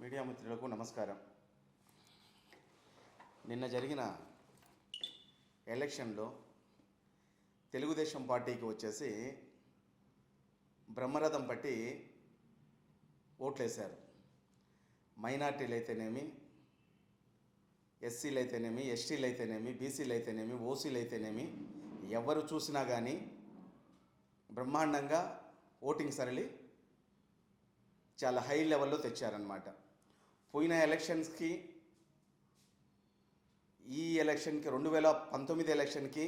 Media మిత్రులకు నమస్కారం. నిన్న జరిగిన ఎలక్షన్లో తెలుగుదేశం పార్టీకి వచ్చేసి బ్రహ్మరథం పట్టి ఓట్లేశారు. మైనార్టీలు అయితేనేమి, ఎస్సీలు అయితేనేమి, ఎస్టీలు అయితేనేమి, బీసీలు అయితేనేమి, ఓసీలు అయితేనేమి, ఎవరు చూసినా కానీ బ్రహ్మాండంగా ఓటింగ్ సరళి చాలా హై లెవెల్లో తెచ్చారనమాట. పోయిన ఎలక్షన్స్కి ఈ ఎలక్షన్కి 2019 ఎలక్షన్కి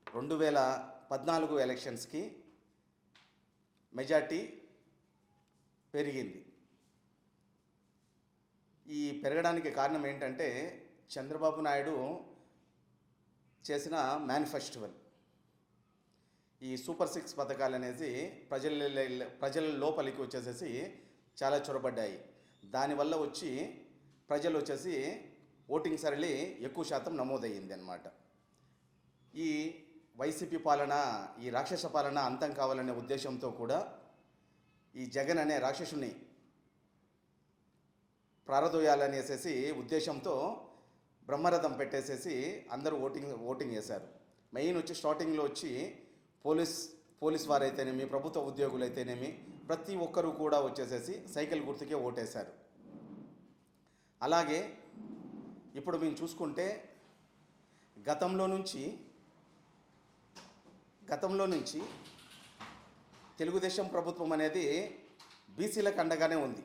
2014 ఎలక్షన్స్కి మెజార్టీ పెరిగింది. ఈ పెరగడానికి కారణం ఏంటంటే చంద్రబాబు నాయుడు చేసిన మేనిఫెస్టోవల్, ఈ సూపర్ 6 పథకాలు అనేది ప్రజల లోపలికి వచ్చేసేసి చాలా చొరబడ్డాయి. దానివల్ల వచ్చి ప్రజలు వచ్చేసి ఓటింగ్ సరళి ఎక్కువ శాతం నమోదయ్యింది అన్నమాట. ఈ వైసీపీ పాలన, ఈ రాక్షస పాలన అంతం కావాలనే ఉద్దేశంతో కూడా ఈ జగన్ అనే రాక్షసుని ప్రారదోయాలనేసేసి ఉద్దేశంతో బ్రహ్మరథం పెట్టేసేసి అందరూ ఓటింగ్ చేశారు. మెయిన్ వచ్చి స్టార్టింగ్లో వచ్చి పోలీస్ వారైతేనేమి, ప్రభుత్వ ఉద్యోగులు అయితేనేమి, ప్రతి ఒక్కరూ కూడా వచ్చేసేసి సైకిల్ గుర్తుకే ఓటేశారు. అలాగే ఇప్పుడు మేము చూసుకుంటే గతంలో నుంచి తెలుగుదేశం ప్రభుత్వం అనేది బీసీలకు అండగానే ఉంది.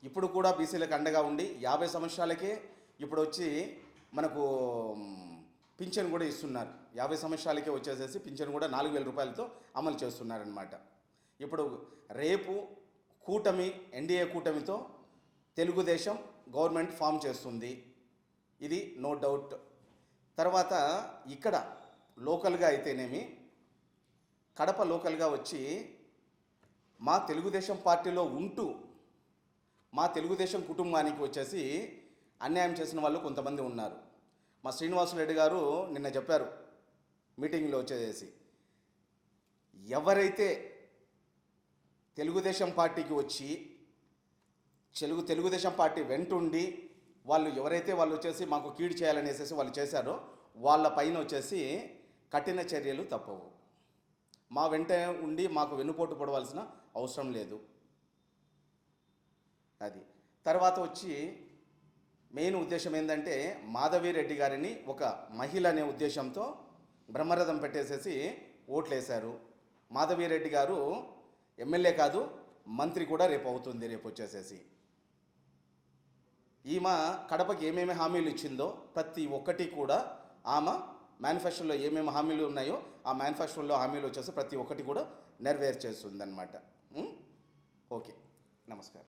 ఇప్పుడు కూడా బీసీలకు అండగా ఉండి 50 సంవత్సరాలకే ఇప్పుడు వచ్చి మనకు పింఛన్ కూడా ఇస్తున్నారు. 50 సంవత్సరాలకే వచ్చేసేసి పింఛన్ కూడా 4,000 రూపాయలతో అమలు చేస్తున్నారనమాట. ఇప్పుడు రేపు ఎన్డీఏ కూటమితో తెలుగుదేశం గవర్నమెంట్ ఫామ్ చేస్తుంది, ఇది నో డౌట్. తర్వాత ఇక్కడ లోకల్గా అయితేనేమి, కడప లోకల్గా వచ్చి మా తెలుగుదేశం పార్టీలో ఉంటూ మా తెలుగుదేశం కుటుంబానికి వచ్చేసి అన్యాయం చేసిన వాళ్ళు కొంతమంది ఉన్నారు. మా శ్రీనివాసరెడ్డి గారు నిన్న చెప్పారు మీటింగ్లో వచ్చేసి, ఎవరైతే తెలుగుదేశం పార్టీకి వచ్చి తెలుగుదేశం పార్టీ వెంటుండి వాళ్ళు వచ్చేసి మాకు కీడు చేయాలనేసి వాళ్ళు చేశారో వాళ్ళ పైన వచ్చేసి కఠిన చర్యలు తప్పవు. మా వెంట ఉండి మాకు వెన్నుపోటు పడవలసిన అవసరం లేదు. అది తర్వాత వచ్చి మెయిన్ ఉద్దేశం ఏంటంటే మాధవిరెడ్డి గారిని ఒక మహిళ అనే ఉద్దేశంతో బ్రహ్మరథం పెట్టేసేసి ఓట్లేశారు. మాధవిరెడ్డి గారు ఎమ్మెల్యే కాదు, మంత్రి కూడా రేపు అవుతుంది. రేపు వచ్చేసేసి ఈమె కడపకి ఏమేమి హామీలు ఇచ్చిందో ప్రతి ఒక్కటి కూడా ఆమె మేనిఫెస్టోలో ఏమేమి హామీలు ఉన్నాయో ఆ మేనిఫెస్టోలో హామీలు వచ్చేసి ప్రతి ఒక్కటి కూడా నెరవేర్చేస్తుంది అన్నమాట. ఓకే, నమస్కారం.